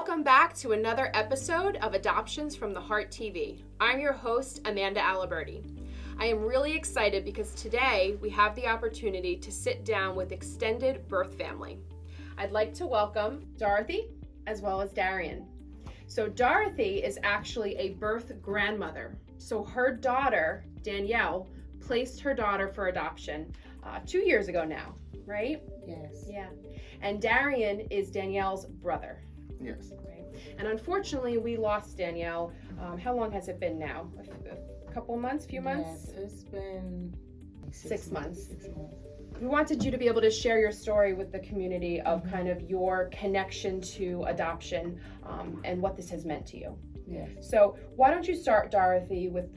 Welcome back to another episode of Adoptions from the Heart TV. I'm your host, Amanda Aliberti. I am really excited because today we have the opportunity to sit down with extended birth family. I'd like to welcome Dorothy as well as Darrien. So Dorothy is actually a birth grandmother. So her daughter, Danielle, placed her daughter for adoption 2 years ago now, right? Yes. Yeah. And Darrien is Danielle's brother. Yes. Right. And unfortunately, we lost Danielle. How long has it been now? A couple months, few months? Yes, it's been 6 months. 6 months. We wanted you to be able to share your story with the community of kind of your connection to adoption and what this has meant to you. Yes. So why don't you start, Dorothy, with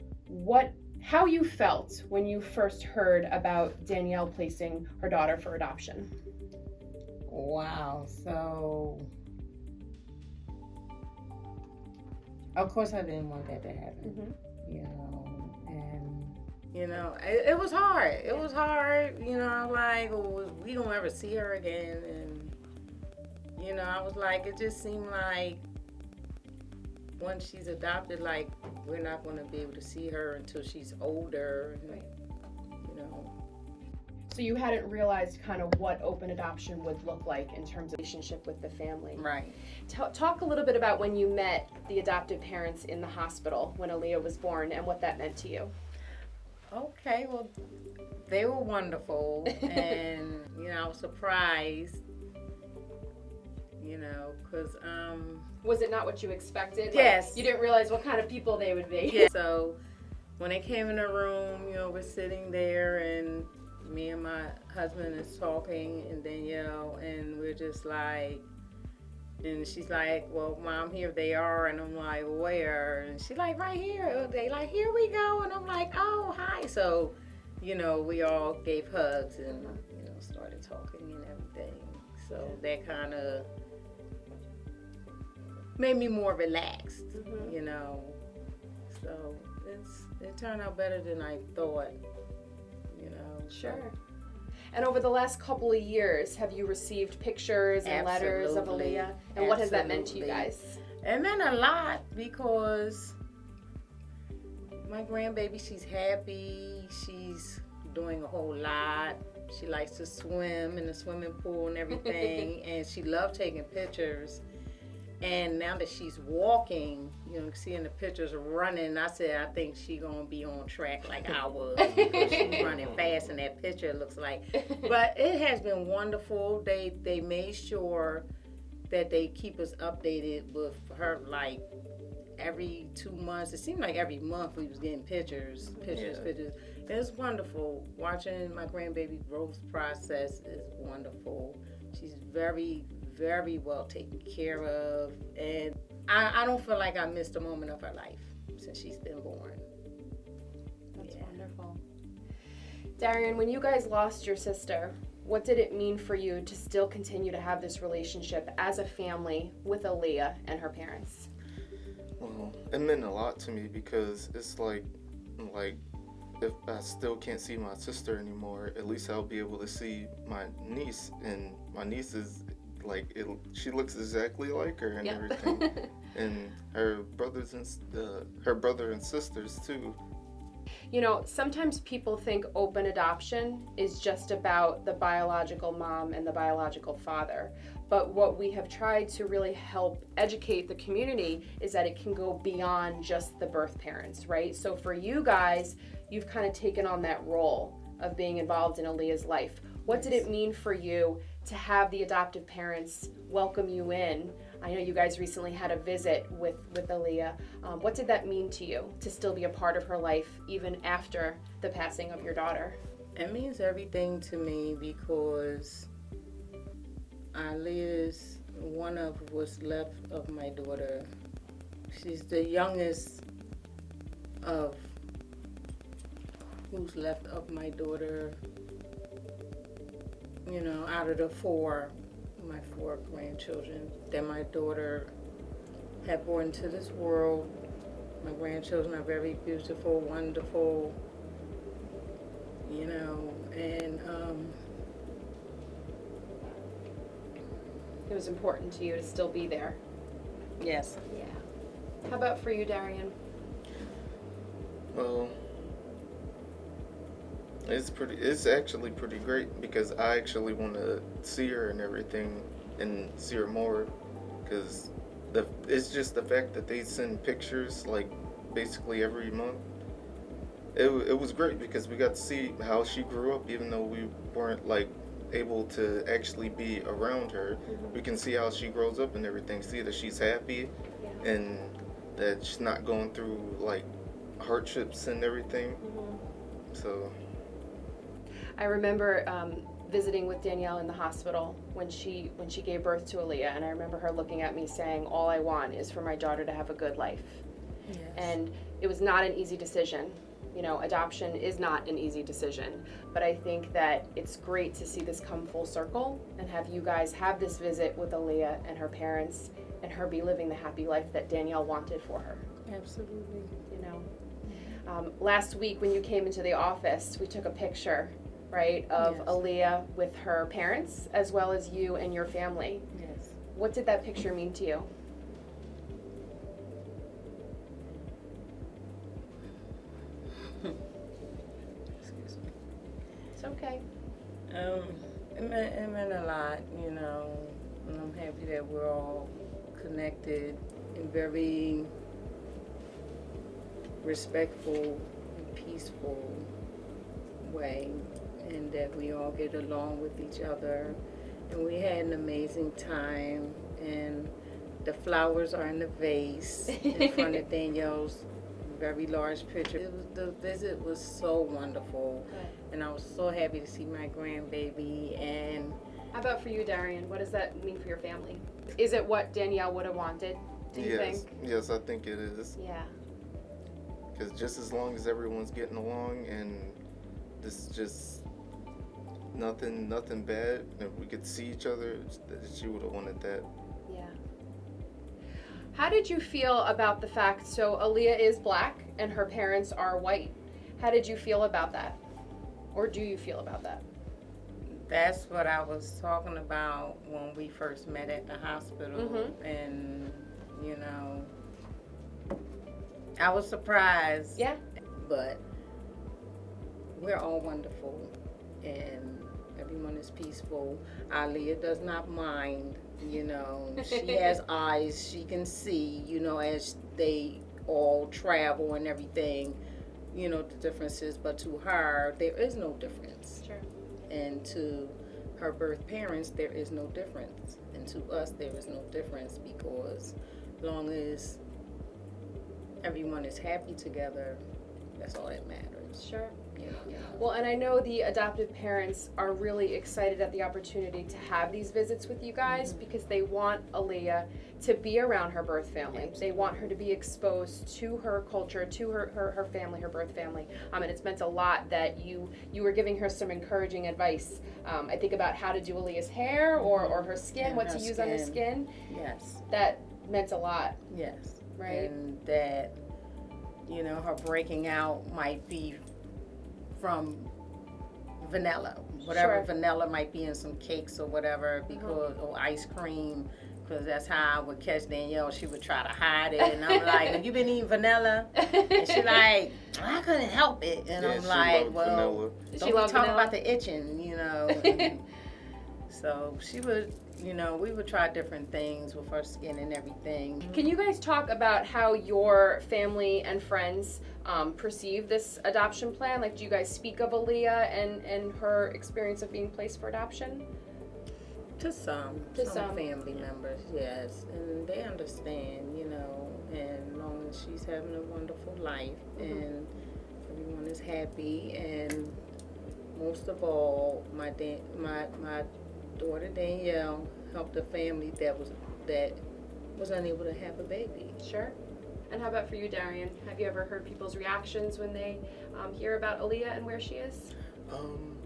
how you felt when you first heard about Danielle placing her daughter for adoption? Wow. So, of course, I didn't want that to happen. You know, and it was hard. It was hard. I was like, well, we don't ever see her again, and I was like, it just seemed like once she's adopted, like we're not going to be able to see her until she's older. And, So you hadn't realized kind of what open adoption would look like in terms of relationship with the family. Right. Talk a little bit about when you met the adoptive parents in the hospital when Aaliyah was born and what that meant to you. Okay, well, they were wonderful, and, I was surprised, because... Was it not what you expected? Yes. Like, you didn't realize what kind of people they would be? Yeah. So when they came in the room, we're sitting there, and me and my husband is talking, and Danielle, and we're just like, and she's like, well, Mom, here they are, and I'm like, where? And she's like, right here. They like, here we go, and I'm like, oh, hi. So, we all gave hugs and, started talking and everything. So that kind of made me more relaxed, So it turned out better than I thought, Sure. And over the last couple of years, have you received pictures and letters of Aaliyah? And what has that meant to you guys? It meant a lot because my grandbaby, she's happy. She's doing a whole lot. She likes to swim in the swimming pool and everything. And she loved taking pictures. And now that she's walking, seeing the pictures running, I said, I think she's going to be on track like I was. Because she's running fast in that picture, it looks like. But it has been wonderful. They made sure that they keep us updated with her, like, every 2 months. It seemed like every month we was getting pictures. It's wonderful. Watching my grandbaby growth process is wonderful. She's very, very well taken care of, and I don't feel like I missed a moment of her life since she's been born. That's wonderful. Darrien, when you guys lost your sister, what did it mean for you to still continue to have this relationship as a family with Aaliyah and her parents? Well, it meant a lot to me because it's like if I still can't see my sister anymore, at least I'll be able to see my niece, and my niece is she looks exactly like her and everything, and her brother and sisters too. Sometimes people think open adoption is just about the biological mom and the biological father. But what we have tried to really help educate the community is that it can go beyond just the birth parents, right? So for you guys, you've kind of taken on that role of being involved in Aaliyah's life. What did it mean for you to have the adoptive parents welcome you in? I know you guys recently had a visit with Aaliyah. What did that mean to you to still be a part of her life even after the passing of your daughter? It means everything to me because Aaliyah is one of what's left of my daughter. She's the youngest of who's left of my daughter. Out of my four grandchildren that my daughter had born into this world. My grandchildren are very beautiful, wonderful, and It was important to you to still be there. Yes. Yeah. How about for you, Darrien? Well, it's actually pretty great because I actually want to see her and everything and see her more because it's just the fact that they send pictures like basically every month. It was great because we got to see how she grew up even though we weren't like able to actually be around her. We can see how she grows up and everything, see that she's happy Yeah. and that she's not going through like hardships and everything. So I remember visiting with Danielle in the hospital when she gave birth to Aaliyah, and I remember her looking at me saying, "All I want is for my daughter to have a good life." Yes. And it was not an easy decision. You know, adoption is not an easy decision, but I think that it's great to see this come full circle and have you guys have this visit with Aaliyah and her parents and her be living the happy life that Danielle wanted for her. Absolutely. You know, last week when you came into the office, we took a picture, right, of Yes. Aaliyah with her parents as well as you and your family. Yes. What did that picture mean to you? Excuse me. It's okay. It meant a lot, you know, and I'm happy that we're all connected in very respectful and peaceful way, and that we all get along with each other. And we had an amazing time, and the flowers are in the vase in front of Danielle's very large picture. The visit was so wonderful. Good. And I was so happy to see my grandbaby. And How about for you, Darrien? What does that mean for your family? Is it what Danielle would have wanted, do you think? Yes, I think it is. Yeah. Because just as long as everyone's getting along and this is just nothing bad, and we could see each other, she would have wanted that. Yeah. How did you feel about the fact, so Aaliyah is black and her parents are white. How did you feel about that? Or do you feel about that? that's what I was talking about when we first met at the hospital. Mhm. And, you know, I was surprised. Yeah. But we're all wonderful, and everyone is peaceful. Aaliyah does not mind, you know. She has eyes, she can see, you know, as they all travel and everything, you know, the differences. But to her, there is no difference. Sure. And to her birth parents, there is no difference. And to us, there is no difference, because as long as everyone is happy together, that's all that matters. Sure. You know? Well, and I know the adoptive parents are really excited at the opportunity to have these visits with you guys because they want Aaliyah to be around her birth family. They want her to be exposed to her culture, to her family, her birth family. And it's meant a lot that you were giving her some encouraging advice. I think about how to do Aaliyah's hair or her skin, And what her to use on her skin. Yes. That meant a lot, Yes. right? And that, you know, her breaking out might be from vanilla, whatever Sure. vanilla might be in some cakes or whatever, because or ice cream, because that's how I would catch Danielle. She would try to hide it, and I'm like, "Have you been eating vanilla?" And she like, "I couldn't help it," and Yeah, I'm she like, loved "Well, vanilla. don't She be loved talking vanilla? about the itching, you know." And so she would, you know, we would try different things with her skin and everything. Can you guys talk about how your family and friends perceive this adoption plan? Like, do you guys speak of Aaliyah and her experience of being placed for adoption? To some family members, yes, and they understand, you know, and as long as she's having a wonderful life and everyone is happy, and most of all, my daughter Danielle helped a family that was unable to have a baby. Sure. And how about for you, Darrien? Have you ever heard people's reactions when they hear about Aaliyah and where she is?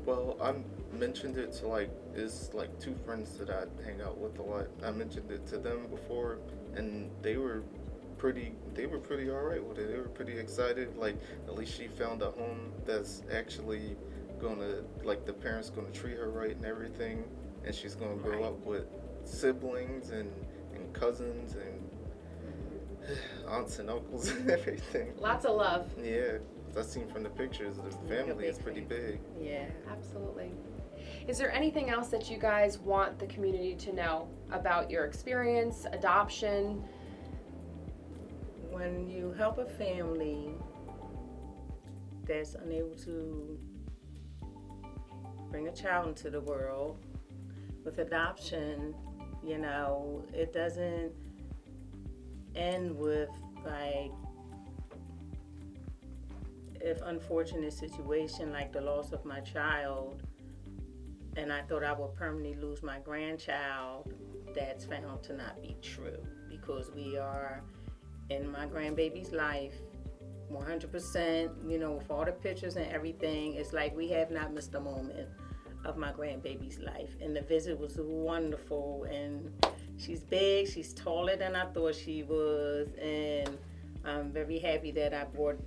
Well, I mentioned it to it's two friends that I hang out with a lot. I mentioned it to them before, and they were pretty all right with it. They were pretty excited. Like, at least she found a home that's actually gonna, the parents gonna treat her right and everything, and she's gonna grow up with siblings and cousins, and Aunts and uncles and everything. Lots of love. Yeah, 'cause I seen from the pictures, the family is pretty big. Yeah. Absolutely. Is there anything else that you guys want the community to know about your experience, adoption? When you help a family that's unable to bring a child into the world, with adoption, you know, it doesn't end with like if unfortunate situation like the loss of my child and I thought I would permanently lose my grandchild, that's found to not be true, because we are in my grandbaby's life 100%, you know, with all the pictures and everything. It's like we have not missed a moment of my grandbaby's life, and the visit was wonderful, and she's big, she's taller than I thought she was, and I'm very happy that I bought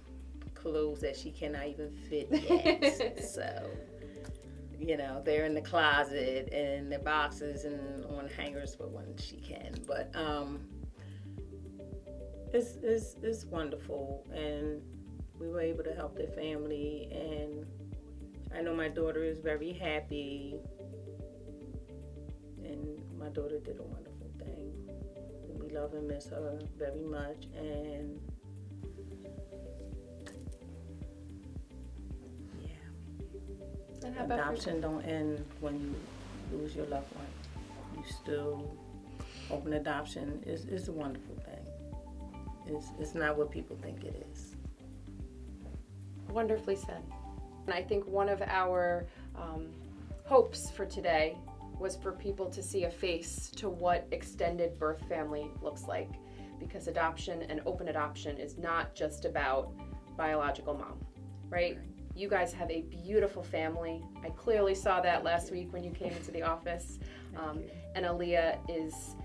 clothes that she cannot even fit yet. So, you know, they're in the closet and the boxes and on hangers for when she can, but it's wonderful, and we were able to help their family, and I know my daughter is very happy, and my daughter did a wonderful thing. We love and miss her very much, and yeah. And how about Adoption don't end when you lose your loved one. You still, open adoption is a wonderful thing. It's not what people think it is. Wonderfully said. And I think one of our hopes for today was for people to see a face to what extended birth family looks like, because adoption and open adoption is not just about biological mom, right? You guys have a beautiful family. I clearly saw that last week when you came into the office. And Aaliyah is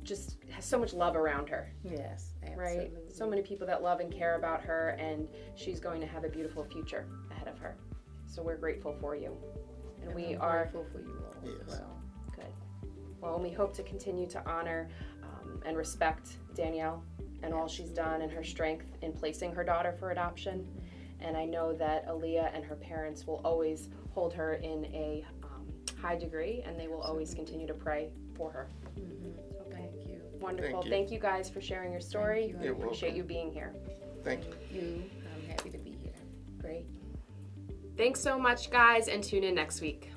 just has so much love around her. Yes, absolutely. Right? So many people that love and care about her, and she's going to have a beautiful future ahead of her. So we're grateful for you. And we are grateful for you all as well. Good. Well, and we hope to continue to honor and respect Danielle and all she's done and her strength in placing her daughter for adoption. And I know that Aaliyah and her parents will always hold her in a high degree, and they will always continue to pray for her. Thank you. Wonderful. Thank You guys for sharing your story. Thank I You're appreciate welcome. you being here. Thank you. I'm happy to be here. Great. Thanks so much, guys, and tune in next week.